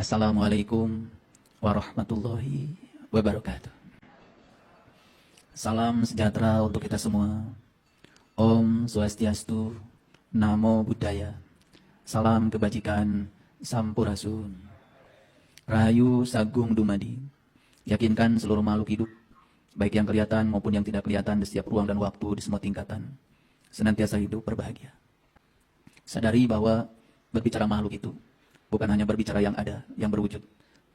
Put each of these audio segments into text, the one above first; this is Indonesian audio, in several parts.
Assalamualaikum warahmatullahi wabarakatuh. Salam sejahtera untuk kita semua. Om Swastiastu, Namo Buddhaya. Salam kebajikan, Sampurasun. Rahayu Sagung Dumadi. Yakinkan seluruh makhluk hidup, baik yang kelihatan maupun yang tidak kelihatan di setiap ruang dan waktu, di semua tingkatan, senantiasa hidup berbahagia. Sadari bahwa berbicara makhluk itu bukan hanya berbicara yang ada, yang berwujud,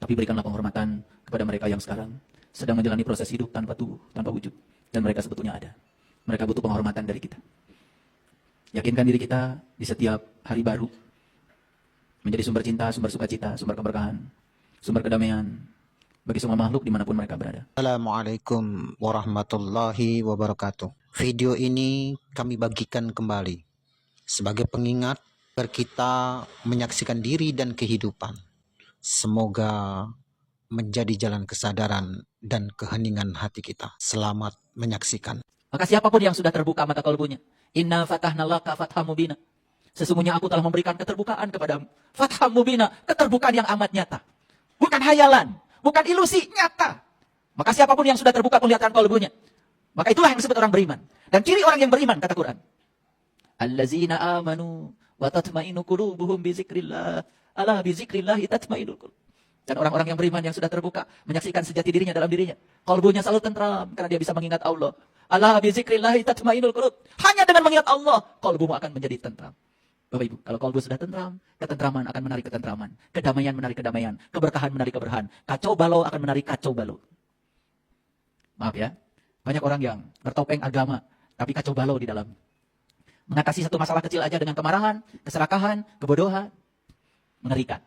tapi berikanlah penghormatan kepada mereka yang sekarang sedang menjalani proses hidup tanpa tubuh, tanpa wujud, dan mereka sebetulnya ada. Mereka butuh penghormatan dari kita. Yakinkan diri kita di setiap hari baru menjadi sumber cinta, sumber sukacita, sumber keberkahan, sumber kedamaian bagi semua makhluk dimanapun mereka berada. Assalamualaikum warahmatullahi wabarakatuh. Video ini kami bagikan kembali sebagai pengingat agar kita menyaksikan diri dan kehidupan. Semoga menjadi jalan kesadaran dan keheningan hati kita. Selamat menyaksikan. Maka siapapun yang sudah terbuka mata kalbunya, inna fatahna laka fatham mubina. Sesungguhnya aku telah memberikan keterbukaan kepadamu. Fatham mubina, keterbukaan yang amat nyata. Bukan hayalan, bukan ilusi, nyata. Maka siapapun yang sudah terbuka penglihatan kalbunya, maka itulah yang disebut orang beriman. Dan ciri orang yang beriman, kata Quran, allazina amanu wa tatmainu qulubuhum bi zikrillah. Ala bi zikrillah tatmainul qulub. Dan orang-orang yang beriman yang sudah terbuka menyaksikan sejati dirinya dalam dirinya. Kalbunya selalu tentram karena dia bisa mengingat Allah. Ala bi zikrillah tatmainul qulub. Hanya dengan mengingat Allah, kalbumu akan menjadi tentram. Bapak Ibu, kalau kalbu sudah tentram, ketentraman akan menarik ketentraman. Kedamaian menarik kedamaian. Keberkahan menarik keberkahan. Kacau balau akan menarik kacau balau. Maaf ya, banyak orang yang bertopeng agama, tapi kacau balau di dalam. Mengatasi satu masalah kecil aja dengan kemarahan, keserakahan, kebodohan. Mengerikan.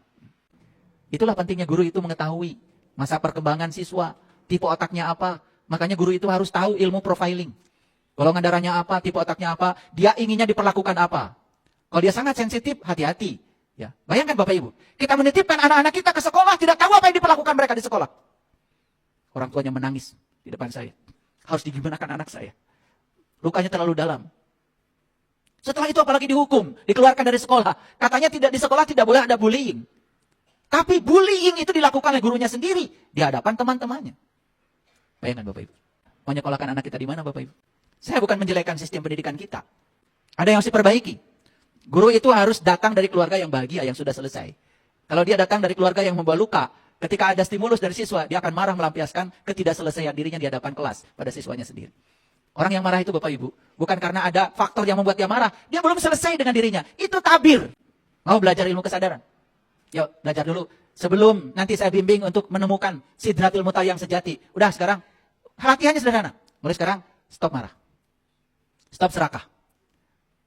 Itulah pentingnya guru itu mengetahui masa perkembangan siswa, tipe otaknya apa. Makanya guru itu harus tahu ilmu profiling. Golongan darahnya apa, tipe otaknya apa, dia inginnya diperlakukan apa. Kalau dia sangat sensitif, hati-hati. Ya, bayangkan Bapak Ibu, kita menitipkan anak-anak kita ke sekolah, tidak tahu apa yang diperlakukan mereka di sekolah. Orang tuanya menangis di depan saya. Harus digimanakan anak saya. Lukanya terlalu dalam. Setelah itu apalagi dihukum, dikeluarkan dari sekolah. Katanya tidak di sekolah tidak boleh ada bullying. Tapi bullying itu dilakukan oleh gurunya sendiri di hadapan teman-temannya. Bayangkan Bapak Ibu. Mau nyekolahkan anak kita di mana Bapak Ibu? Saya bukan menjelekkan sistem pendidikan kita. Ada yang harus diperbaiki. Guru itu harus datang dari keluarga yang bahagia, yang sudah selesai. Kalau dia datang dari keluarga yang membawa luka, ketika ada stimulus dari siswa, dia akan marah melampiaskan ketidakselesaian dirinya di hadapan kelas pada siswanya sendiri. Orang yang marah itu Bapak Ibu, bukan karena ada faktor yang membuat dia marah. Dia belum selesai dengan dirinya. Itu tabir. Mau belajar ilmu kesadaran? Yuk, belajar dulu. Sebelum nanti saya bimbing untuk menemukan sidratul muntaha yang sejati. Udah sekarang, latihannya sederhana. Mulai sekarang, stop marah. Stop serakah.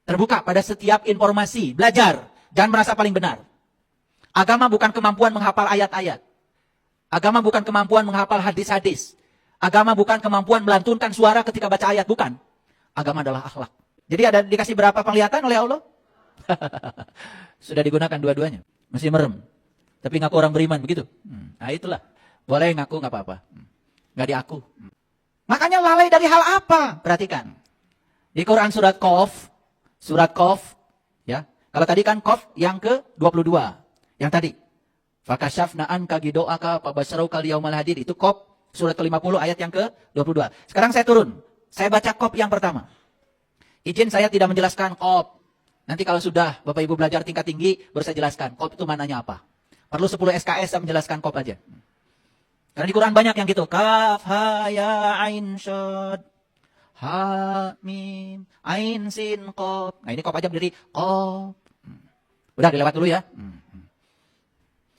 Terbuka pada setiap informasi. Belajar. Jangan merasa paling benar. Agama bukan kemampuan menghafal ayat-ayat. Agama bukan kemampuan menghafal hadis-hadis. Agama bukan kemampuan melantunkan suara ketika baca ayat. Bukan. Agama adalah akhlak. Jadi ada dikasih berapa penglihatan oleh Allah? Sudah digunakan dua-duanya. Masih merem. Tapi ngaku orang beriman begitu. Nah itulah. Boleh ngaku nggak apa-apa. Nggak diaku. Makanya lalai dari hal apa? Perhatikan. Di Quran surat Qaf. Surat Qaf. Ya. Kalau tadi kan Qaf yang ke-22. Yang tadi. Fakashafna anka gido'aka fabasyarauka liyaumal hadid. Itu Qaf surat ke-50 ayat yang ke-22. Sekarang saya turun. Saya baca Qaf yang pertama. Izin saya tidak menjelaskan Qaf. Nanti kalau sudah Bapak Ibu belajar tingkat tinggi, baru saya jelaskan. Qaf itu maknanya apa. Perlu 10 SKS saya menjelaskan Qaf aja. Karena di Quran banyak yang gitu. Kaf, ha, ya, ain, syad. Ha, mim, ain, sin, Qaf. Nah ini Qaf aja berdiri. Qaf. Udah dilewat dulu ya.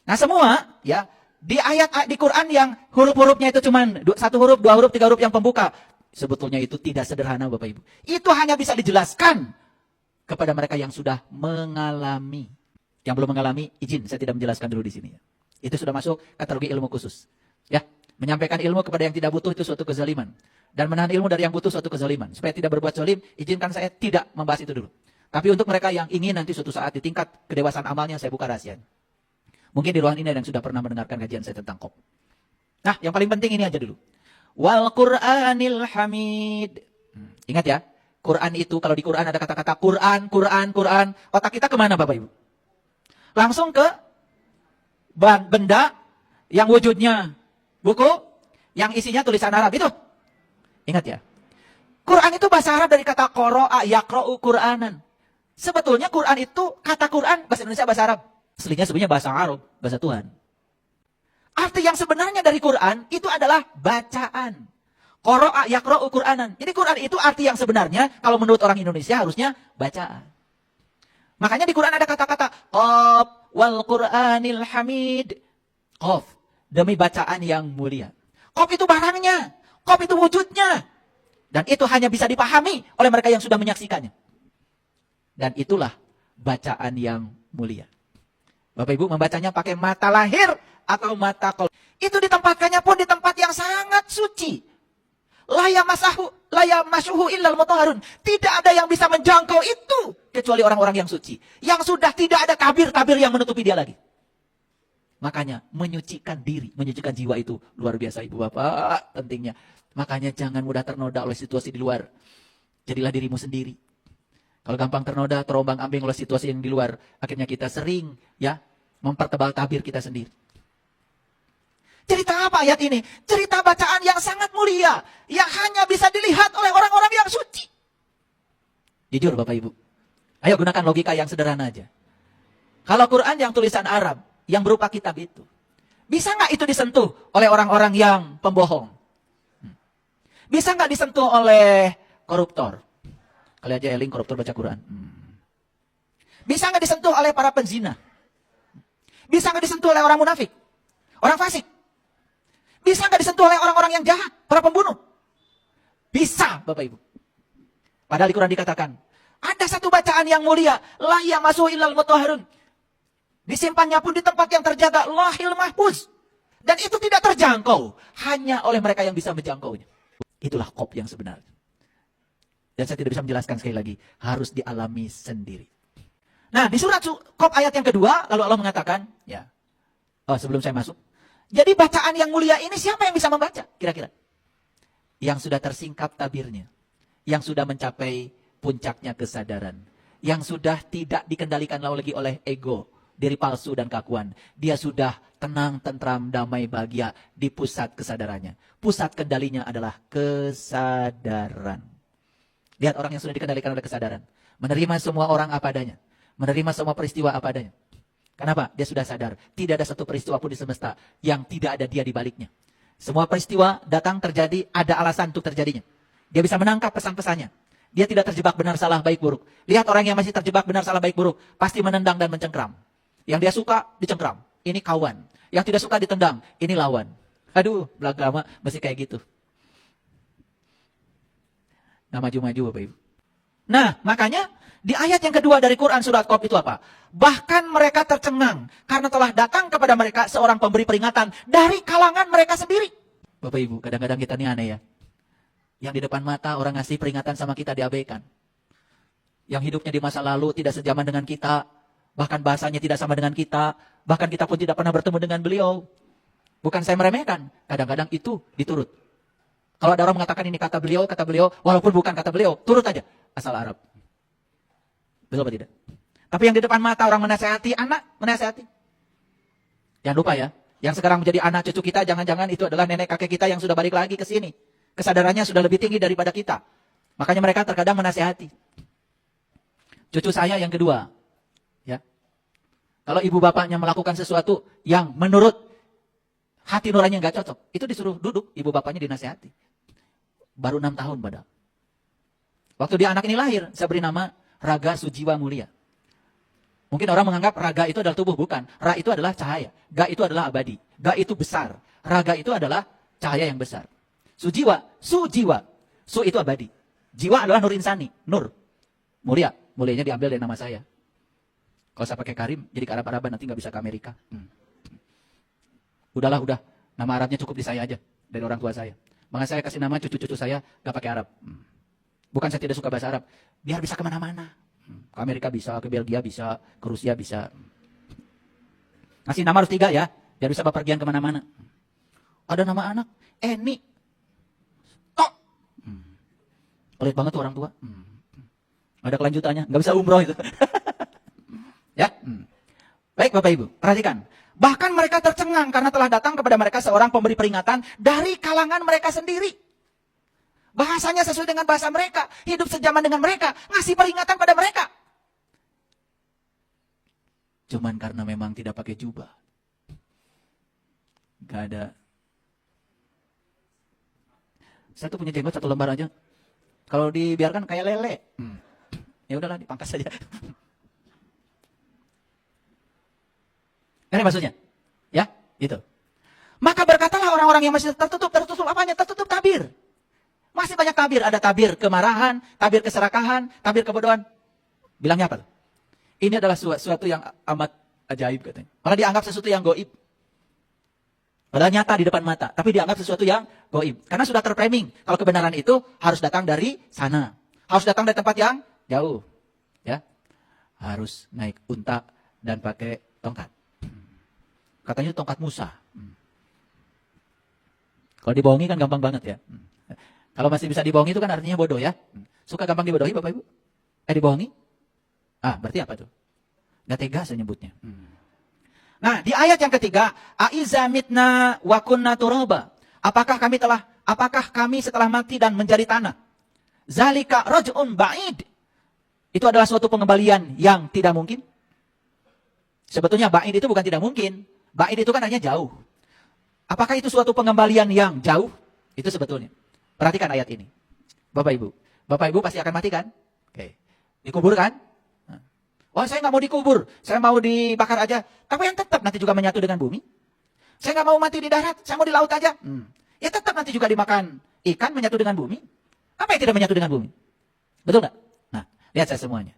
Nah semua ya. Di ayat di Quran yang huruf-hurufnya itu cuma satu huruf, dua huruf, tiga huruf yang pembuka. Sebetulnya itu tidak sederhana Bapak Ibu. Itu hanya bisa dijelaskan kepada mereka yang sudah mengalami. Yang belum mengalami, izin saya tidak menjelaskan dulu di sini. Itu sudah masuk kategori ilmu khusus. Ya, menyampaikan ilmu kepada yang tidak butuh itu suatu kezaliman. Dan menahan ilmu dari yang butuh suatu kezaliman. Supaya tidak berbuat zalim, izinkan saya tidak membahas itu dulu. Tapi untuk mereka yang ingin nanti suatu saat di tingkat kedewasaan amalnya, saya buka rahasianya. Mungkin di ruangan ini ada yang sudah pernah mendengarkan kajian saya tentang Qaf. Nah, yang paling penting ini aja dulu. Wal Qur'anil Hamid. Ingat ya, Quran itu, kalau di Quran ada kata-kata Quran, Quran, Quran. Otak kita kemana Bapak Ibu? Langsung ke benda yang wujudnya buku, yang isinya tulisan Arab itu. Ingat ya. Quran itu bahasa Arab dari kata qara'a yaqra'u Qur'anan. Sebetulnya Quran itu kata Quran bahasa Indonesia bahasa Arab. Aslinya sebenarnya bahasa Arab, bahasa Tuhan. Arti yang sebenarnya dari Quran itu adalah bacaan. Qara'a yaqra'u Qur'anan. Jadi Quran itu arti yang sebenarnya kalau menurut orang Indonesia harusnya bacaan. Makanya di Quran ada kata-kata qaf wal Qur'anil Hamid. Qaf, demi bacaan yang mulia. Qaf itu barangnya, qaf itu wujudnya. Dan itu hanya bisa dipahami oleh mereka yang sudah menyaksikannya. Dan itulah bacaan yang mulia. Bapak Ibu membacanya pakai mata lahir atau mata qalb. Itu ditempatkannya pun di tempat yang sangat suci. La yamassuhu illal mutahharun. Tidak ada yang bisa menjangkau itu kecuali orang-orang yang suci. Yang sudah tidak ada tabir-tabir yang menutupi dia lagi. Makanya menyucikan diri, menyucikan jiwa itu luar biasa Ibu Bapak pentingnya. Makanya jangan mudah ternoda oleh situasi di luar. Jadilah dirimu sendiri. Kalau gampang ternoda, terombang-ambing oleh situasi yang di luar, akhirnya kita sering ya mempertebal tabir kita sendiri. Cerita apa ayat ini? Cerita bacaan yang sangat mulia, yang hanya bisa dilihat oleh orang-orang yang suci. Jujur Bapak Ibu, ayo gunakan logika yang sederhana aja. Kalau Quran yang tulisan Arab, yang berupa kitab itu, bisa nggak itu disentuh oleh orang-orang yang pembohong? Bisa nggak disentuh oleh koruptor? Kali aja Eling koruptor baca Quran. Bisa nggak disentuh oleh para penzina? Bisa nggak disentuh oleh orang munafik? Orang fasik? Bisa nggak disentuh oleh orang-orang yang jahat? Para pembunuh? Bisa Bapak Ibu. Padahal di Quran dikatakan, ada satu bacaan yang mulia. La yamassuhu illal mutahharun. Disimpannya pun di tempat yang terjaga. Lauhil mahfuz. Dan itu tidak terjangkau. Hanya oleh mereka yang bisa menjangkaunya. Itulah qaf yang sebenarnya. Dan saya tidak bisa menjelaskan sekali lagi. Harus dialami sendiri. Nah, di surat qaf ayat yang kedua, lalu Allah mengatakan, ya. Oh, sebelum saya masuk. Jadi bacaan yang mulia ini siapa yang bisa membaca? Kira-kira. Yang sudah tersingkap tabirnya. Yang sudah mencapai puncaknya kesadaran. Yang sudah tidak dikendalikan lagi oleh ego. Diri palsu dan keakuan. Dia sudah tenang, tentram, damai, bahagia di pusat kesadarannya. Pusat kendalinya adalah kesadaran. Lihat orang yang sudah dikendalikan oleh kesadaran. Menerima semua orang apa adanya. Menerima semua peristiwa apa adanya. Kenapa? Dia sudah sadar. Tidak ada satu peristiwa pun di semesta yang tidak ada dia di baliknya. Semua peristiwa datang terjadi, ada alasan untuk terjadinya. Dia bisa menangkap pesan-pesannya. Dia tidak terjebak benar salah baik buruk. Lihat orang yang masih terjebak benar salah baik buruk. Pasti menendang dan mencengkram. Yang dia suka dicengkram. Ini kawan. Yang tidak suka ditendang. Ini lawan. Aduh, belakang lama mesti kayak gitu. Nah, maju-maju Bapak Ibu. Nah, makanya di ayat yang kedua dari Quran surat qaf itu apa? Bahkan mereka tercengang karena telah datang kepada mereka seorang pemberi peringatan dari kalangan mereka sendiri. Bapak Ibu, kadang-kadang kita ini aneh ya. Yang di depan mata orang ngasih peringatan sama kita diabaikan. Yang hidupnya di masa lalu tidak sejaman dengan kita. Bahkan bahasanya tidak sama dengan kita. Bahkan kita pun tidak pernah bertemu dengan beliau. Bukan saya meremehkan. Kadang-kadang itu diturut. Kalau ada orang mengatakan ini kata beliau, walaupun bukan kata beliau, turut aja. Asal Arab. Betul apa tidak? Tapi yang di depan mata orang menasehati, anak menasehati. Jangan lupa ya, yang sekarang menjadi anak cucu kita, jangan-jangan itu adalah nenek kakek kita yang sudah balik lagi ke sini. Kesadarannya sudah lebih tinggi daripada kita. Makanya mereka terkadang menasehati. Cucu saya yang kedua. Ya. Kalau ibu bapaknya melakukan sesuatu yang menurut hati nuraninya nggak cocok, itu disuruh duduk, ibu bapaknya dinasehati. Baru 6 tahun padahal. Waktu dia anak ini lahir, saya beri nama Raga Sujiwa Mulia. Mungkin orang menganggap raga itu adalah tubuh, bukan. Ra itu adalah cahaya. Ga itu adalah abadi. Ga itu besar. Raga itu adalah cahaya yang besar. Sujiwa, sujiwa. Su itu abadi. Jiwa adalah nur insani, nur. Mulia, mulianya diambil dari nama saya. Kalau saya pakai Karim, jadi ke Arab-Araban, nanti nggak bisa ke Amerika. Udah. Nama Arabnya cukup di saya aja, dari orang tua saya. Makanya saya kasih nama cucu-cucu saya, nggak pakai Arab. Bukan saya tidak suka bahasa Arab, biar bisa kemana-mana. Ke Amerika bisa, ke Belgia bisa, ke Rusia bisa. Ngasih nama harus 3 ya, biar bisa bepergian kemana-mana. Ada nama anak, Eni. Tok. Pelit banget tuh orang tua. Ada kelanjutannya, nggak bisa umroh itu. Ya. Baik Bapak Ibu, perhatikan. Bahkan mereka tercengang karena telah datang kepada mereka seorang pemberi peringatan dari kalangan mereka sendiri. Bahasanya sesuai dengan bahasa mereka, hidup sejaman dengan mereka, ngasih peringatan pada mereka. Cuman karena memang tidak pakai jubah. Gak ada. Saya tuh punya jenggot 1 lembar aja. Kalau dibiarkan kayak lele. Ya udahlah, dipangkas saja. Ini maksudnya. Ya, itu. Maka berkatalah orang-orang yang masih tertutup apanya? Tertutup tabir. Masih banyak tabir. Ada tabir kemarahan, tabir keserakahan, tabir kebodohan. Bilangnya apa? Ini adalah sesuatu yang amat ajaib katanya. Malah dianggap sesuatu yang goib. Padahal nyata di depan mata. Tapi dianggap sesuatu yang goib. Karena sudah terframing. Kalau kebenaran itu harus datang dari sana. Harus datang dari tempat yang jauh. Ya, harus naik unta dan pakai tongkat. Katanya tongkat Musa. Kalau dibohongi kan gampang banget ya. Kalau masih bisa dibohongi itu kan artinya bodoh ya. Suka gampang dibodohi Bapak Ibu? Dibohongi? Berarti apa tuh? Gak tega saya nyebutnya. Nah, di ayat yang ketiga, Aiza mitna wa kunna turaba. Apakah kami setelah mati dan menjadi tanah? Zalika raj'un ba'id. Itu adalah suatu pengembalian yang tidak mungkin. Sebetulnya ba'id itu bukan tidak mungkin. Ba'id itu kan artinya jauh. Apakah itu suatu pengembalian yang jauh? Itu sebetulnya. Perhatikan ayat ini. Bapak Ibu pasti akan mati kan? Oke. Dikubur kan? Oh, saya nggak mau dikubur, saya mau dibakar aja. Tapi yang tetap nanti juga menyatu dengan bumi. Saya nggak mau mati di darat, saya mau di laut aja. Ya tetap nanti juga dimakan ikan menyatu dengan bumi. Apa yang tidak menyatu dengan bumi? Betul nggak? Nah, lihat saya semuanya.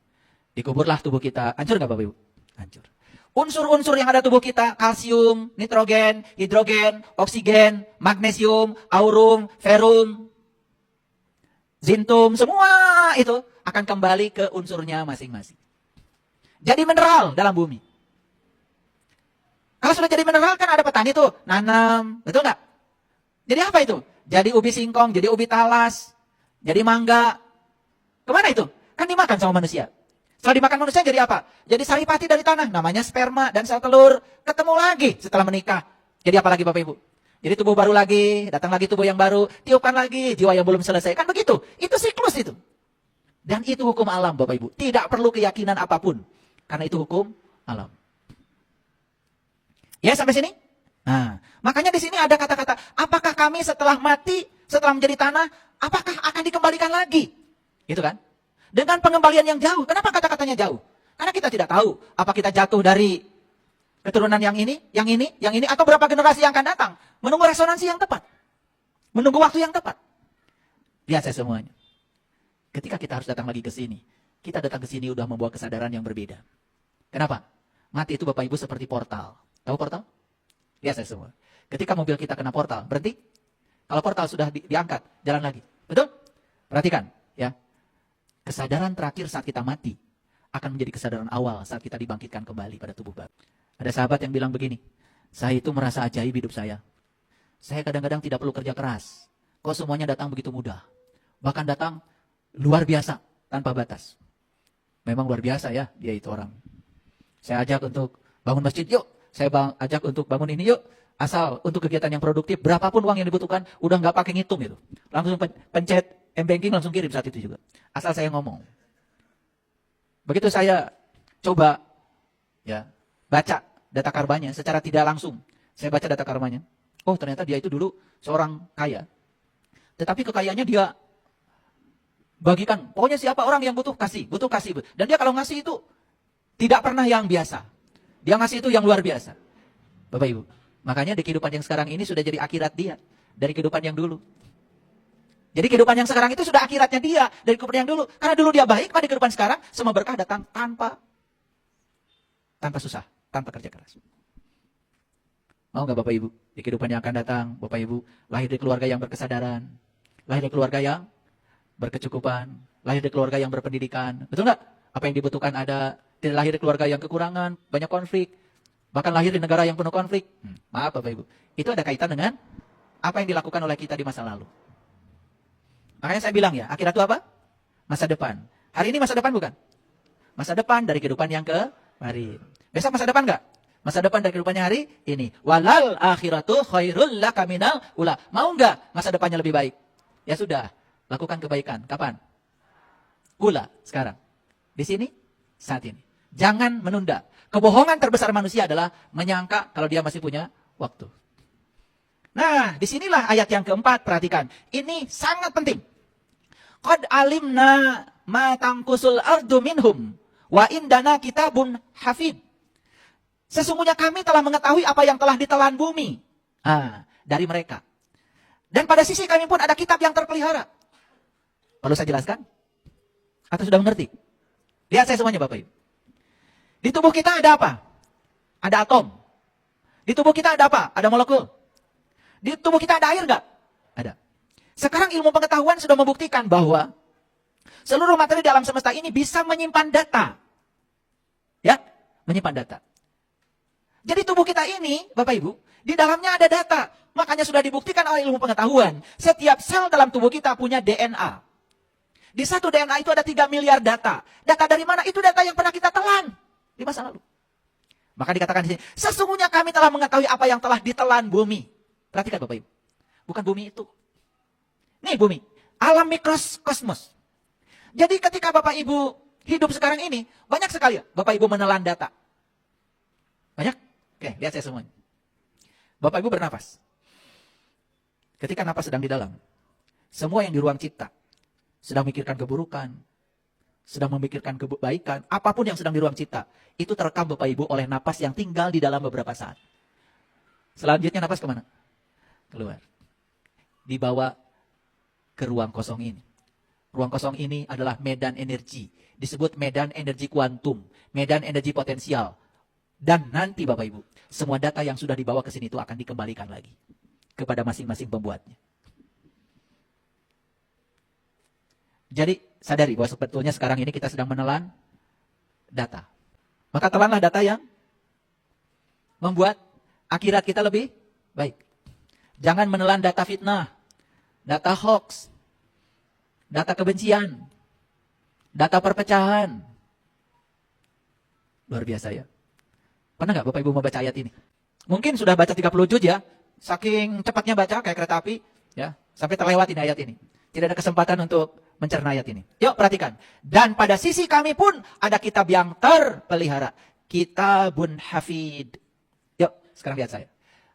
Dikuburlah tubuh kita. Hancur nggak Bapak Ibu? Hancur. Unsur-unsur yang ada tubuh kita, kalsium, nitrogen, hidrogen, oksigen, magnesium, aurum, ferum, zintum, semua itu akan kembali ke unsurnya masing-masing. Jadi mineral dalam bumi. Kalau sudah jadi mineral kan ada petani tuh, nanam, betul nggak? Jadi apa itu? Jadi ubi singkong, jadi ubi talas, jadi mangga. Kemana itu? Kan dimakan sama manusia. Setelah dimakan manusia jadi apa? Jadi saripati dari tanah, namanya sperma dan sel telur. Ketemu lagi setelah menikah. Jadi apa lagi Bapak Ibu? Jadi tubuh baru lagi, datang lagi tubuh yang baru, tiupkan lagi jiwa yang belum selesai. Kan begitu? Itu siklus itu. Dan itu hukum alam Bapak Ibu. Tidak perlu keyakinan apapun. Karena itu hukum alam. Ya sampai sini? Nah, makanya di sini ada kata-kata, apakah kami setelah mati, setelah menjadi tanah, apakah akan dikembalikan lagi? Gitu kan? Dengan pengembalian yang jauh. Kenapa kata-katanya jauh? Karena kita tidak tahu apa kita jatuh dari keturunan yang ini, atau berapa generasi yang akan datang. Menunggu resonansi yang tepat. Menunggu waktu yang tepat. Lihat saya semuanya. Ketika kita harus datang lagi ke sini, kita datang ke sini udah membawa kesadaran yang berbeda. Kenapa? Mati itu Bapak Ibu seperti portal. Tahu portal? Lihat saya semua. Ketika mobil kita kena portal, berhenti. Kalau portal sudah diangkat, jalan lagi. Betul? Perhatikan, ya. Kesadaran terakhir saat kita mati akan menjadi kesadaran awal saat kita dibangkitkan kembali pada tubuh baru. Ada sahabat yang bilang begini, saya itu merasa ajaib hidup saya. Saya kadang-kadang tidak perlu kerja keras. Kok semuanya datang begitu mudah. Bahkan datang luar biasa, tanpa batas. Memang luar biasa ya, dia itu orang. Saya ajak untuk bangun masjid, yuk. Saya ajak untuk bangun ini, yuk. Asal untuk kegiatan yang produktif, berapapun uang yang dibutuhkan, udah nggak pakai ngitung gitu. Langsung pencet M-Banking, langsung kirim saat itu juga. Asal saya ngomong. Begitu saya coba ya baca data karbanya secara tidak langsung. Saya baca data karbanya. Oh ternyata dia itu dulu seorang kaya. Tetapi kekayaannya dia bagikan. Pokoknya siapa orang yang butuh kasih. Dan dia kalau ngasih itu tidak pernah yang biasa. Dia ngasih itu yang luar biasa. Bapak Ibu. Makanya di kehidupan yang sekarang ini sudah jadi akhirat dia. Dari kehidupan yang dulu. Jadi kehidupan yang sekarang itu sudah akhiratnya dia. Dari kehidupan yang dulu. Karena dulu dia baik, pada kehidupan sekarang semua berkah datang tanpa susah. Tanpa kerja keras. Mau gak Bapak Ibu? Di kehidupan yang akan datang, Bapak Ibu lahir dari keluarga yang berkesadaran. Lahir dari keluarga yang berkecukupan. Lahir dari keluarga yang berpendidikan. Betul gak? Apa yang dibutuhkan ada. Tidak lahir dari keluarga yang kekurangan, banyak konflik. Bahkan lahir di negara yang penuh konflik. Maaf Bapak Ibu. Itu ada kaitan dengan apa yang dilakukan oleh kita di masa lalu. Makanya saya bilang ya, akhirat itu apa? Masa depan. Hari ini masa depan bukan? Masa depan dari kehidupan yang kemarin. Besok masa depan enggak? Masa depan dari kehidupannya hari ini. Walal akhiratu khairul laka minal ula. Mau nggak masa depannya lebih baik? Ya sudah, lakukan kebaikan. Kapan? Ula, sekarang. Di sini, saat ini. Jangan menunda. Kebohongan terbesar manusia adalah menyangka kalau dia masih punya waktu. Nah, disinilah ayat yang keempat, perhatikan. Ini sangat penting. Qad alimna ma tangkusul ardu minhum, wa indana kitabun hafid. Sesungguhnya kami telah mengetahui apa yang telah ditelan bumi dari mereka. Dan pada sisi kami pun ada kitab yang terpelihara. Perlu saya jelaskan? Atau sudah mengerti? Lihat saya semuanya Bapak Ibu. Di tubuh kita ada apa? Ada atom. Di tubuh kita ada apa? Ada molekul. Di tubuh kita ada air nggak? Ada. Sekarang ilmu pengetahuan sudah membuktikan bahwa seluruh materi di alam semesta ini bisa menyimpan data. Ya, menyimpan data. Jadi tubuh kita ini, Bapak Ibu, di dalamnya ada data. Makanya sudah dibuktikan oleh ilmu pengetahuan. Setiap sel dalam tubuh kita punya DNA. Di satu DNA itu ada 3 miliar data. Data dari mana? Itu data yang pernah kita telan di masa lalu. Maka dikatakan di sini, sesungguhnya kami telah mengetahui apa yang telah ditelan bumi. Perhatikan Bapak Ibu. Bukan bumi itu. Nih bumi. Alam mikrokosmos. Jadi ketika Bapak Ibu hidup sekarang ini, banyak sekali ya Bapak Ibu menelan data. Banyak? Oke, lihat saya semuanya. Bapak Ibu bernafas. Ketika napas sedang di dalam, semua yang di ruang cipta sedang memikirkan keburukan, sedang memikirkan kebaikan, apapun yang sedang di ruang cipta, itu terekam Bapak Ibu oleh napas yang tinggal di dalam beberapa saat. Selanjutnya napas kemana? Keluar. Dibawa ke ruang kosong ini. Ruang kosong ini adalah medan energi. Disebut medan energi kuantum, medan energi potensial. Dan nanti Bapak Ibu, semua data yang sudah dibawa ke sini itu akan dikembalikan lagi kepada masing-masing pembuatnya. Jadi sadari bahwa sebetulnya sekarang ini kita sedang menelan data. Maka telanlah data yang membuat akhirat kita lebih baik. Jangan menelan data fitnah, data hoax, data kebencian, data perpecahan. Luar biasa ya. Pernah nggak Bapak Ibu membaca ayat ini? Mungkin sudah baca 30 juz ya. Saking cepatnya baca kayak kereta api. Ya, sampai terlewatin ayat ini. Tidak ada kesempatan untuk mencerna ayat ini. Yuk perhatikan. Dan pada sisi kami pun ada kitab yang terpelihara. Kitabun hafid. Yuk sekarang lihat saya.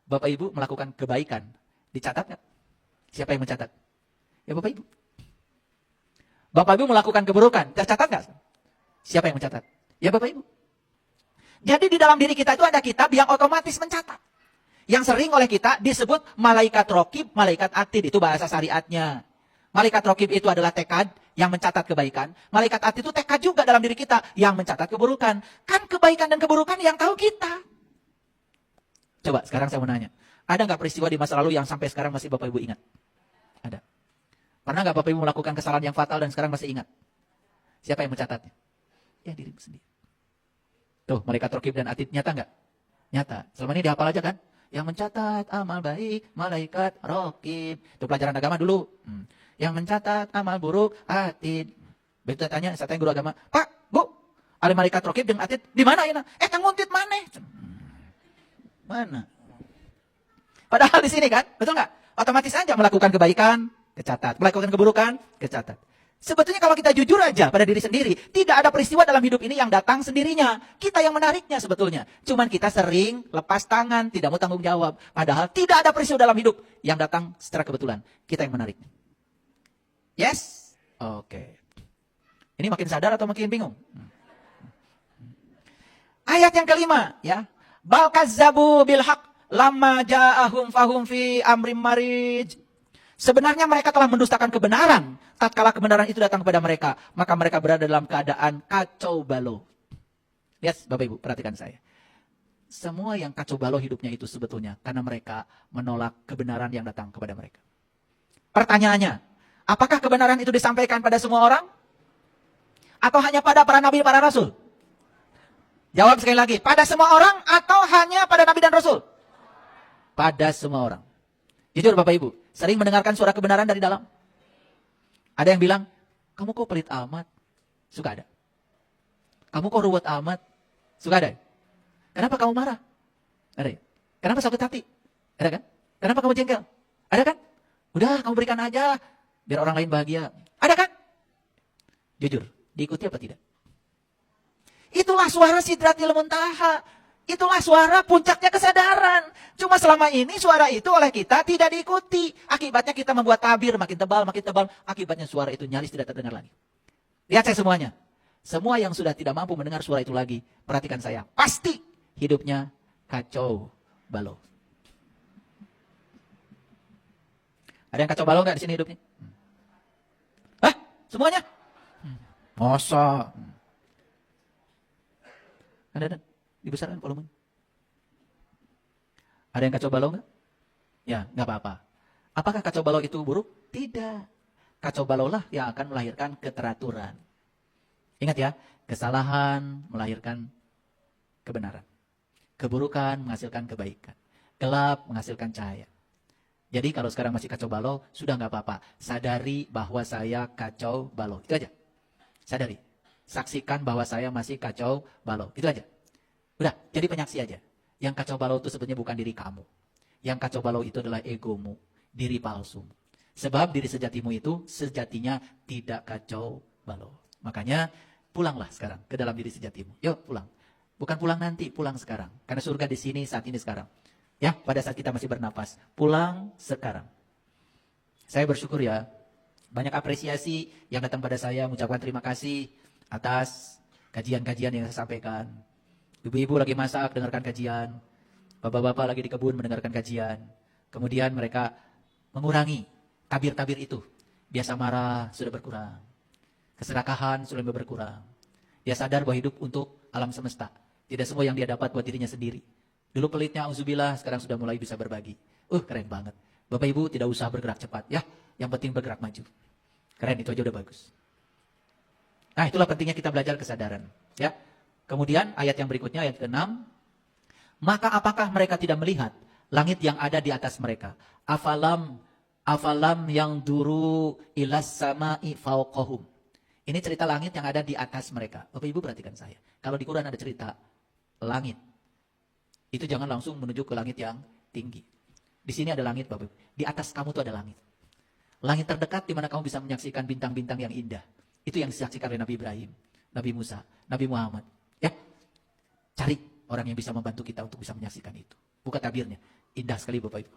Bapak Ibu melakukan kebaikan. Dicatat nggak? Siapa yang mencatat? Ya Bapak Ibu. Bapak Ibu melakukan keburukan. Tercatat nggak? Siapa yang mencatat? Ya Bapak Ibu. Jadi di dalam diri kita itu ada kitab yang otomatis mencatat. Yang sering oleh kita disebut malaikat rokib, malaikat atid. Itu bahasa syariatnya. Malaikat rokib itu adalah tekad yang mencatat kebaikan. Malaikat atid itu tekad juga dalam diri kita yang mencatat keburukan. Kan kebaikan dan keburukan yang tahu kita. Coba sekarang saya mau nanya. Ada nggak peristiwa di masa lalu yang sampai sekarang masih Bapak Ibu ingat? Ada. Pernah nggak Bapak Ibu melakukan kesalahan yang fatal dan sekarang masih ingat? Siapa yang mencatatnya? Ya dirimu sendiri. Tuh, malaikat rokib dan atid nyata nggak? Nyata. Selama ini dihafal aja kan? Yang mencatat amal baik, malaikat rokib. Itu pelajaran agama dulu. Yang mencatat amal buruk, atid. Begitu tanya, saya tanya guru agama, Pak, Bu, ada malaikat rokib dan atid, di mana ya? Nguntit mana? Mana? Padahal di sini kan, betul nggak? Otomatis aja melakukan kebaikan, kecatat. Melakukan keburukan, kecatat. Sebetulnya kalau kita jujur aja pada diri sendiri, tidak ada peristiwa dalam hidup ini yang datang sendirinya. Kita yang menariknya sebetulnya. Cuman kita sering lepas tangan, tidak mau tanggung jawab. Padahal tidak ada peristiwa dalam hidup yang datang secara kebetulan. Kita yang menariknya. Yes? Oke. Ini makin sadar atau makin bingung? Ayat yang kelima, ya. Bal kazzabu bil haq lamma ja'ahum fahum fi amrim marij. Sebenarnya mereka telah mendustakan kebenaran. Tatkala kebenaran itu datang kepada mereka, maka mereka berada dalam keadaan kacau balau. Lihat Bapak Ibu, perhatikan saya. Semua yang kacau balau hidupnya itu sebetulnya karena mereka menolak kebenaran yang datang kepada mereka. Pertanyaannya, apakah kebenaran itu disampaikan pada semua orang? Atau hanya pada para nabi, para rasul? Jawab sekali lagi, pada semua orang atau hanya pada nabi dan rasul? Pada semua orang. Jujur Bapak Ibu, sering mendengarkan suara kebenaran dari dalam? Ada yang bilang, kamu kok pelit amat? Suka ada. Kamu kok ruwet amat? Suka ada. Kenapa kamu marah? Ada ya? Kenapa sakit hati? Ada kan? Kenapa kamu jengkel? Ada kan? Udah, kamu berikan aja, biar orang lain bahagia. Ada kan? Jujur, diikuti apa tidak? Itulah suara Sidratil Muntaha. Itulah suara puncaknya kesadaran. Cuma selama ini suara itu oleh kita tidak diikuti. Akibatnya kita membuat tabir makin tebal, makin tebal. Akibatnya suara itu nyaris tidak terdengar lagi. Lihat saya semuanya. Semua yang sudah tidak mampu mendengar suara itu lagi, perhatikan saya. Pasti hidupnya kacau balau. Ada yang kacau balau nggak di sini hidupnya? Hah? Semuanya? Masa? Ada. Dibesarkan volumenya. Ada yang kacau balau nggak? Ya, nggak apa-apa. Apakah kacau balau itu buruk? Tidak. Kacau balau lah yang akan melahirkan keteraturan. Ingat ya, kesalahan melahirkan kebenaran. Keburukan menghasilkan kebaikan. Gelap menghasilkan cahaya. Jadi kalau sekarang masih kacau balau, sudah nggak apa-apa. Sadari bahwa saya kacau balau. Itu aja. Sadari. Saksikan bahwa saya masih kacau balau. Itu aja. Udah, jadi penyaksi aja. Yang kacau balau itu sebenarnya bukan diri kamu. Yang kacau balau itu adalah egomu, diri palsu. Sebab diri sejatimu itu sejatinya tidak kacau balau. Makanya pulanglah sekarang ke dalam diri sejatimu. Yuk pulang. Bukan pulang nanti, pulang sekarang. Karena surga di sini, saat ini, sekarang. Ya, pada saat kita masih bernapas. Pulang sekarang. Saya bersyukur ya, banyak apresiasi yang datang pada saya, mengucapkan terima kasih atas kajian-kajian yang saya sampaikan. Ibu-ibu lagi masak, dengarkan kajian. Bapak-bapak lagi di kebun, mendengarkan kajian. Kemudian mereka mengurangi tabir-tabir itu. Biasa marah, sudah berkurang. Keserakahan sudah berkurang. Dia sadar bahwa hidup untuk alam semesta. Tidak semua yang dia dapat buat dirinya sendiri. Dulu pelitnya, auzubillah, sekarang sudah mulai bisa berbagi. Keren banget. Bapak Ibu tidak usah bergerak cepat. Ya, yang penting bergerak maju. Keren, itu aja udah bagus. Nah, itulah pentingnya kita belajar kesadaran. Ya. Kemudian ayat yang berikutnya, ayat ke-6. Maka apakah mereka tidak melihat langit yang ada di atas mereka? Afalam yang duru ilas sama'i fauqahum. Ini cerita langit yang ada di atas mereka. Bapak Ibu perhatikan saya. Kalau di Quran ada cerita langit. Itu jangan langsung menuju ke langit yang tinggi. Di sini ada langit Bapak Ibu. Di atas kamu tuh ada langit. Langit terdekat di mana kamu bisa menyaksikan bintang-bintang yang indah. Itu yang disaksikan oleh Nabi Ibrahim, Nabi Musa, Nabi Muhammad. Ya, cari orang yang bisa membantu kita untuk bisa menyaksikan itu. Buka tabirnya. Indah sekali Bapak Ibu.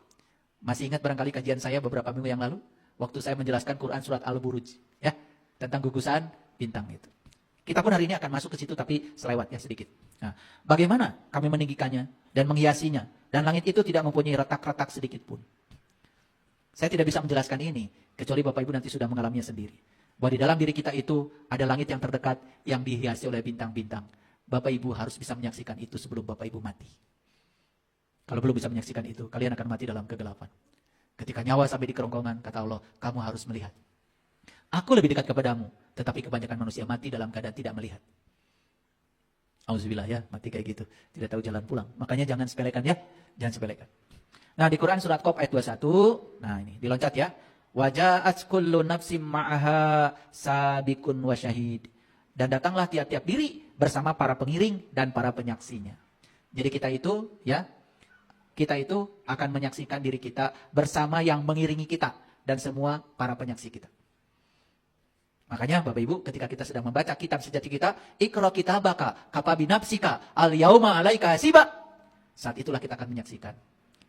Masih ingat barangkali kajian saya beberapa minggu yang lalu? Waktu saya menjelaskan Quran surat Al-Buruj. Ya, tentang gugusan bintang itu. Kita pun hari ini akan masuk ke situ tapi selewat ya sedikit. Nah, bagaimana kami meninggikannya dan menghiasinya. Dan langit itu tidak mempunyai retak-retak sedikit pun. Saya tidak bisa menjelaskan ini. Kecuali Bapak Ibu nanti sudah mengalaminya sendiri. Bahwa di dalam diri kita itu ada langit yang terdekat yang dihiasi oleh bintang-bintang. Bapak Ibu harus bisa menyaksikan itu sebelum Bapak Ibu mati. Kalau belum bisa menyaksikan itu, kalian akan mati dalam kegelapan. Ketika nyawa sampai di kerongkongan, kata Allah, kamu harus melihat. Aku lebih dekat kepadamu, tetapi kebanyakan manusia mati dalam keadaan tidak melihat. Auzubillah ya, mati kayak gitu. Tidak tahu jalan pulang. Makanya jangan sepelekan ya, jangan sepelekan. Nah di Quran surat Qaf ayat 21, nah ini diloncat ya. Waja'at kullu nafsim ma'aha sabiqun wa syahid. Dan datanglah tiap-tiap diri bersama para pengiring dan para penyaksinya. Jadi kita itu akan menyaksikan diri kita bersama yang mengiringi kita dan semua para penyaksi kita. Makanya Bapak Ibu ketika kita sedang membaca kitab sejati kita, Iqra kitabaka kafa binafsika al yauma 'alaika hasiba. Saat itulah kita akan menyaksikan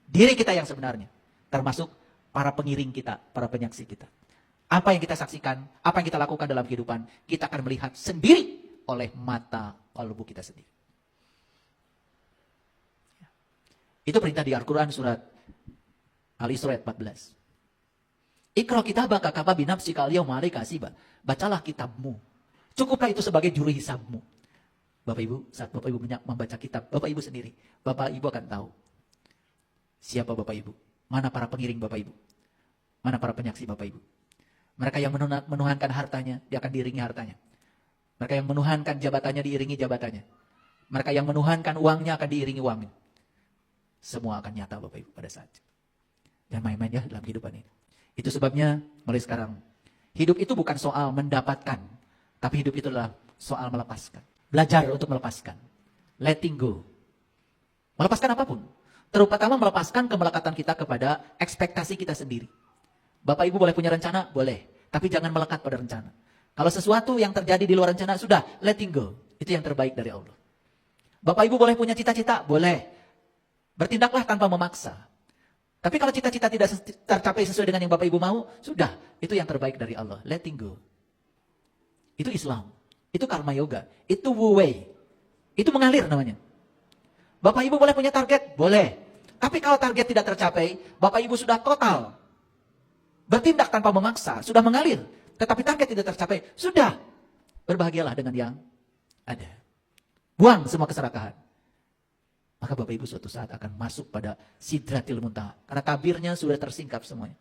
diri kita yang sebenarnya, termasuk para pengiring kita, para penyaksi kita. Apa yang kita saksikan, apa yang kita lakukan dalam kehidupan, kita akan melihat sendiri oleh mata kalbu kita sendiri. Itu perintah di Al-Quran surat Al-Isra ayat 14. Iqra kitabaka kafa binafsika al-yawma 'alaika hasiba. Bacalah kitabmu. Cukuplah itu sebagai juru hisabmu. Bapak Ibu, saat Bapak Ibu membaca kitab, Bapak Ibu sendiri, Bapak Ibu akan tahu siapa Bapak Ibu, mana para pengiring Bapak Ibu, mana para penyaksi Bapak Ibu. Mereka yang menuhankan hartanya, dia akan diiringi hartanya. Mereka yang menuhankan jabatannya, diiringi jabatannya. Mereka yang menuhankan uangnya, akan diiringi uangnya. Semua akan nyata Bapak Ibu pada saat itu. Jangan main-main ya dalam kehidupan ini. Itu sebabnya mulai sekarang, hidup itu bukan soal mendapatkan, tapi hidup itu adalah soal melepaskan. Belajar untuk melepaskan. Letting go. Melepaskan apapun. Terutama melepaskan kemelekatan kita kepada ekspektasi kita sendiri. Bapak Ibu boleh punya rencana? Boleh. Tapi jangan melekat pada rencana. Kalau sesuatu yang terjadi di luar rencana, sudah, letting go. Itu yang terbaik dari Allah. Bapak Ibu boleh punya cita-cita? Boleh. Bertindaklah tanpa memaksa. Tapi kalau cita-cita tidak tercapai sesuai dengan yang Bapak Ibu mau, sudah. Itu yang terbaik dari Allah. Letting go. Itu Islam. Itu karma yoga. Itu wu wei. Itu mengalir namanya. Bapak Ibu boleh punya target? Boleh. Tapi kalau target tidak tercapai, Bapak Ibu sudah total bertindak tanpa memaksa, sudah mengalir. Tetapi target tidak tercapai, sudah. Berbahagialah dengan yang ada. Buang semua keserakahan. Maka Bapak Ibu suatu saat akan masuk pada Sidratil Muntaha. Karena tabirnya sudah tersingkap semuanya.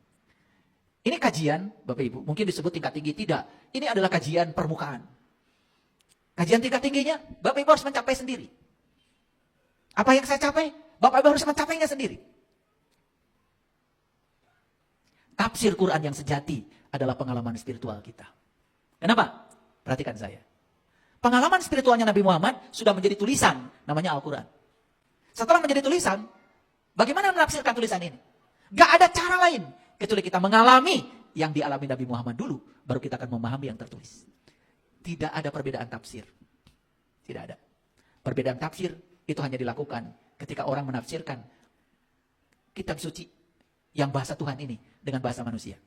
Ini kajian, Bapak Ibu, mungkin disebut tingkat tinggi. Tidak, ini adalah kajian permukaan. Kajian tingkat tingginya, Bapak Ibu harus mencapai sendiri. Apa yang saya capai, Bapak Ibu harus mencapainya sendiri. Tafsir Quran yang sejati adalah pengalaman spiritual kita. Kenapa? Perhatikan saya. Pengalaman spiritualnya Nabi Muhammad sudah menjadi tulisan, namanya Al-Quran. Setelah menjadi tulisan, bagaimana menafsirkan tulisan ini? Gak ada cara lain, kecuali kita mengalami yang dialami Nabi Muhammad dulu, baru kita akan memahami yang tertulis. Tidak ada perbedaan tafsir. Tidak ada. Perbedaan tafsir itu hanya dilakukan ketika orang menafsirkan kitab suci yang bahasa Tuhan ini dengan bahasa manusia.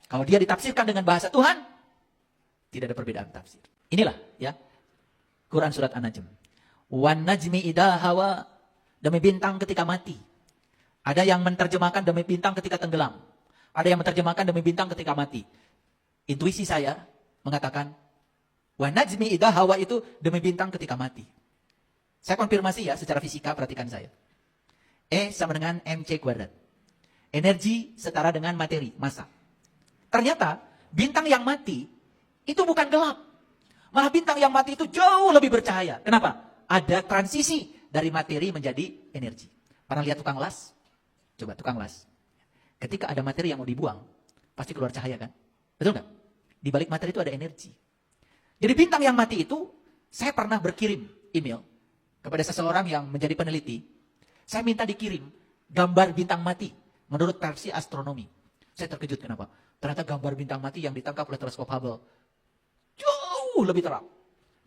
Kalau dia ditafsirkan dengan bahasa Tuhan, tidak ada perbedaan tafsir. Inilah ya Quran surat An-Najm. Wan najmi idha hawa, demi bintang ketika mati. Ada yang menerjemahkan demi bintang ketika tenggelam. Ada yang menerjemahkan demi bintang ketika mati. Intuisi saya mengatakan wan najmi idha hawa itu demi bintang ketika mati. Saya konfirmasi ya secara fisika, perhatikan saya. E sama dengan mc kuadrat. Energi setara dengan materi, massa. Ternyata bintang yang mati itu bukan gelap. Malah bintang yang mati itu jauh lebih bercahaya. Kenapa? Ada transisi dari materi menjadi energi. Pernah lihat tukang las? Coba tukang las. Ketika ada materi yang mau dibuang, pasti keluar cahaya kan? Betul nggak? Di balik materi itu ada energi. Jadi bintang yang mati itu, saya pernah berkirim email kepada seseorang yang menjadi peneliti. Saya minta dikirim gambar bintang mati menurut versi astronomi. Saya terkejut kenapa? Ternyata gambar bintang mati yang ditangkap oleh teleskop Hubble jauh lebih terang,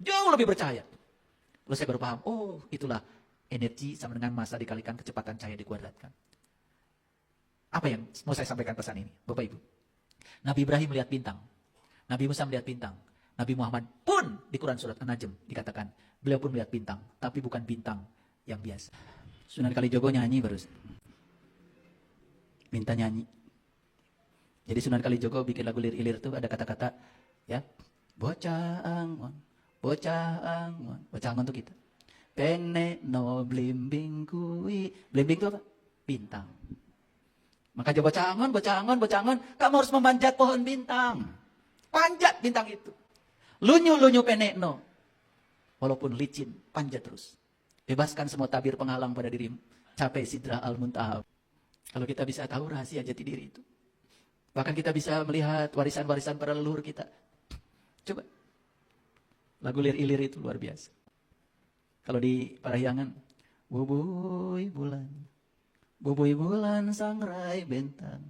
jauh lebih bercahaya. Lalu saya baru paham, oh itulah energi sama dengan massa dikalikan kecepatan cahaya dikuadratkan. Apa yang mau saya sampaikan pesan ini, Bapak Ibu? Nabi Ibrahim melihat bintang, Nabi Musa melihat bintang, Nabi Muhammad pun di Quran surat An-Najm dikatakan, beliau pun melihat bintang, tapi bukan bintang yang biasa. Sunan Kalijogo nyanyi baru. Minta nyanyi. Jadi Sunan Kalijogo bikin lagu lir-ilir tuh ada kata-kata ya, bocah angon, bocah angon. Bocah angon tuh kita. Pene no blimbing kui. Blimbing itu apa? Bintang. Maka jawab bocah angon, bocah angon, bocah angon, kamu harus memanjat pohon bintang. Panjat bintang itu. Lunyu-lunyu pene no. Walaupun licin, panjat terus. Bebaskan semua tabir penghalang pada dirimu. Capai Sidra Al-Muntaha. Kalau kita bisa tahu rahasia jati diri itu. Bahkan kita bisa melihat warisan-warisan para leluhur kita. Coba. Lagu lir-ilir itu luar biasa. Kalau di Parahyangan. Bubui bulan. Bubui bulan sangrai bentang.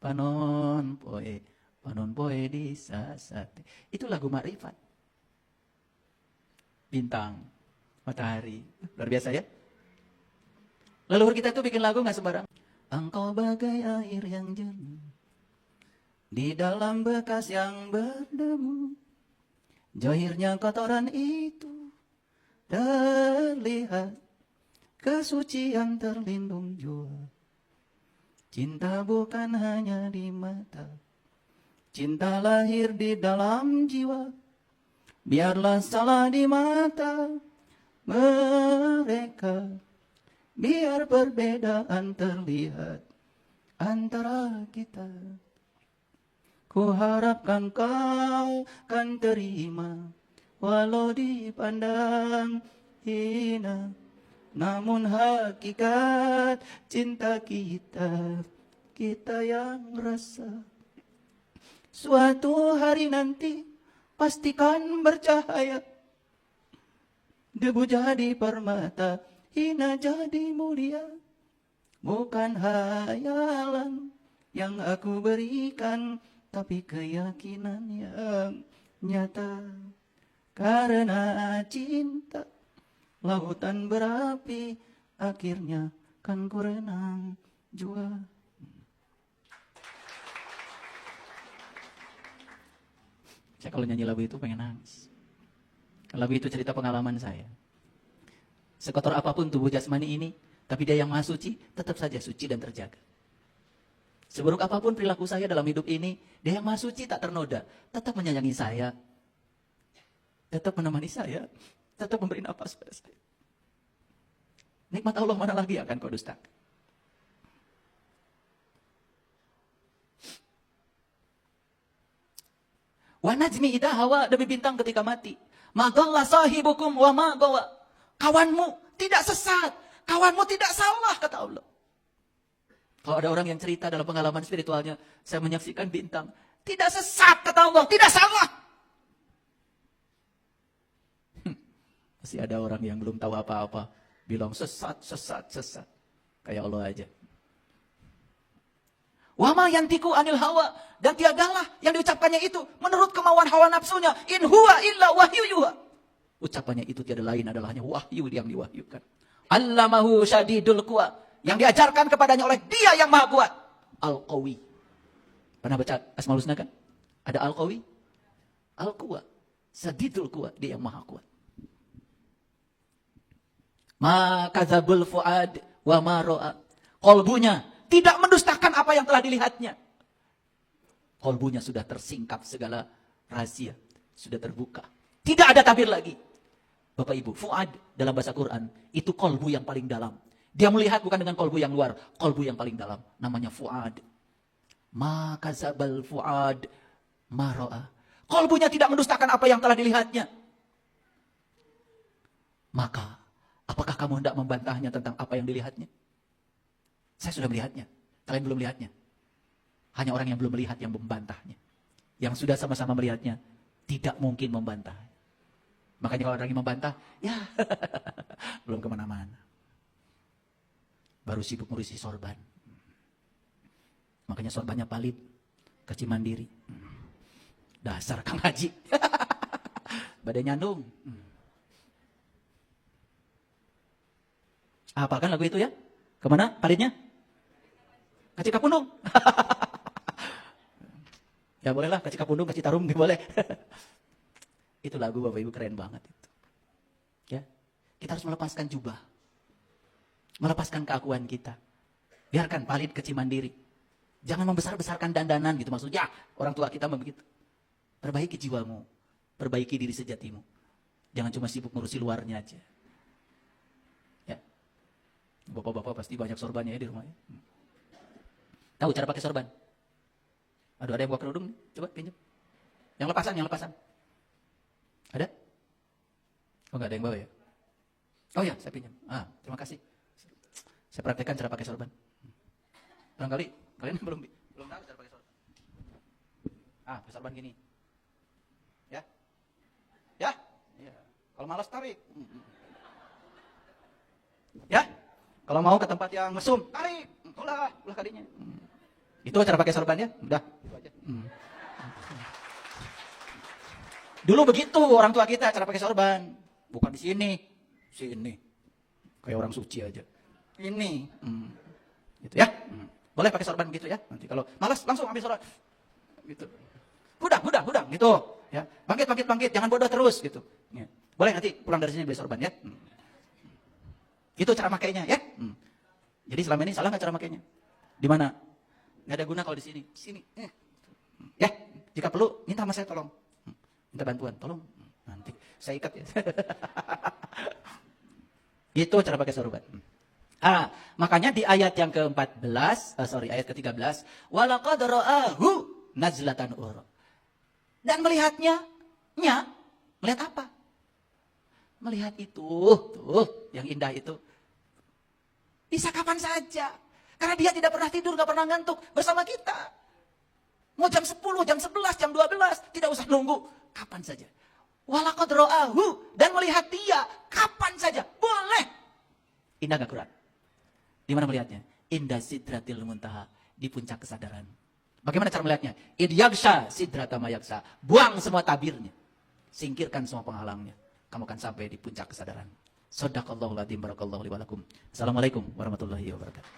Panon poe di sasate. Itu lagu makrifat. Bintang, matahari. Luar biasa ya. Leluhur kita itu bikin lagu gak sembarang. Engkau bagai air yang jernih di dalam bekas yang berdebu. Jahirnya kotoran itu terlihat, kesucian terlindung jua. Cinta bukan hanya di mata, cinta lahir di dalam jiwa. Biarlah salah di mata mereka, biar perbedaan terlihat antara kita. Ku harapkan kau kan terima, walau dipandang hina. Namun hakikat cinta kita, kita yang rasa. Suatu hari nanti pastikan bercahaya, debu jadi permata hina jadi mulia. Bukan hayalan yang aku berikan, tapi keyakinan yang nyata. Karena cinta lautan berapi, akhirnya kan ku renang jua. Saya kalau nyanyi lagu itu pengen nangis. Lagu itu cerita pengalaman saya. Sekotor apapun tubuh jasmani ini, tapi dia yang maha suci, tetap saja suci dan terjaga. Seburuk apapun perilaku saya dalam hidup ini, dia yang maha suci tak ternoda, tetap menyayangi saya, tetap menemani saya, tetap memberi nafas pada saya. Nikmat Allah mana lagi akan kau dustakan? Wa najmi idha hawa, demi bintang ketika mati. Ma dhalla sahibukum wa ma gawa. Kawanmu tidak sesat, kawanmu tidak salah, kata Allah. Kalau ada orang yang cerita dalam pengalaman spiritualnya, saya menyaksikan bintang, tidak sesat, kata Allah, tidak salah. Masih ada orang yang belum tahu apa-apa, bilang sesat, sesat, sesat. Kayak Allah aja. Wa ma yantiku anil hawa, dan tiadalah yang diucapkannya itu menurut kemauan hawa nafsunya. In huwa illa wahyu yuha. Ucapannya itu tiada lain adalah hanya wahyu yang diwahyukan. Allamahu syadidul quwa, yang diajarkan kepadanya oleh dia yang maha kuat. Al-Qawi. Pernah baca Asmaul Husna kan? Ada Al-Qawi, Al-Quwa, Syadidul Quwa, dia yang maha kuat. Ma kadzabul fuad wa ma ra'a. Qalbunya tidak mendustakan apa yang telah dilihatnya. Qalbunya sudah tersingkap segala rahasia, sudah terbuka. Tidak ada tabir lagi. Bapak Ibu, fuad dalam bahasa Quran itu qalbu yang paling dalam. Dia melihat bukan dengan qalbu yang luar, qalbu yang paling dalam, namanya fuad. Ma kadzabal fuad ma ra'a. Qalbunya tidak mendustakan apa yang telah dilihatnya. Maka apakah kamu hendak membantahnya tentang apa yang dilihatnya? Saya sudah melihatnya, kalian belum melihatnya. Hanya orang yang belum melihat yang membantahnya. Yang sudah sama-sama melihatnya, tidak mungkin membantah. Makanya kalau orang yang membantah, ya belum kemana-mana. Baru sibuk ngurusi sorban. Makanya sorbannya palit, ke Cimandiri. Dasar Kang Haji. Badai nyandung. Hafalkan lagu itu ya? Kemana palitnya? Ke Cikapundung. Ya bolehlah, ke Cikapundung, ke Citarum, boleh. Itu lagu Bapak Ibu keren banget itu. Ya, kita harus melepaskan jubah. Melepaskan keakuan kita. Biarkan palit ke Cimandiri. Jangan membesar-besarkan dandanan gitu maksudnya. Orang tua kita begitu. Perbaiki jiwamu. Perbaiki diri sejatimu. Jangan cuma sibuk ngurusi luarnya aja. Ya. Bapak-bapak pasti banyak sorbannya ya di rumahnya. Tahu cara pakai sorban? Aduh, ada yang bawa kerudung nih. Coba pinjam. Yang lepasan. Ada? Oh, enggak ada yang bawa ya? Oh ya, saya pinjam. Terima kasih. Saya praktekkan cara pakai sorban. Barangkali kalian belum tahu cara pakai sorban. Pakai sorban gini. Ya. Ya. Kalau malas tarik. Ya. Kalau mau ke tempat yang mesum, tarik. Ulah kadinya. Itu cara pakai sorban ya? Udah, itu aja. Dulu begitu orang tua kita cara pakai sorban. Bukan di sini. Sini. Kayak orang suci aja. Ini. Gitu ya. Boleh pakai sorban begitu ya. Nanti kalau malas langsung ambil sorban. Gitu. Hudang gitu ya. Bangkit, jangan bodoh terus gitu. Ya. Boleh nanti pulang dari sini beli sorban ya. Itu cara makainya ya. Jadi selama ini salah nggak cara makainya? Di mana? Nggak ada guna kalau di sini. Sini. Ya, jika perlu minta sama saya tolong. Minta bantuan, tolong. Nanti saya ikat ya. Itu cara pakai sorban. Makanya di ayat yang ayat ke-13, walaqad ra'ahu nazlatan ukhra. Dan melihatnya, melihat apa? Melihat itu, tuh, yang indah itu. Bisa kapan saja. Karena dia tidak pernah tidur, gak pernah ngantuk bersama kita. Mau jam 10, jam 11, jam 12, tidak usah nunggu. Kapan saja. Walaqad ra'ahu, dan melihat dia kapan saja. Boleh. Indah gak Quran? Di mana melihatnya? Indah sidratil muntaha, di puncak kesadaran. Bagaimana cara melihatnya? Id yagsha sidrata ma yagsha. Buang semua tabirnya. Singkirkan semua penghalangnya. Kamu akan sampai di puncak kesadaran. Shadaqallahul adzim, barakallahu li wa lakum. Assalamualaikum warahmatullahi wabarakatuh.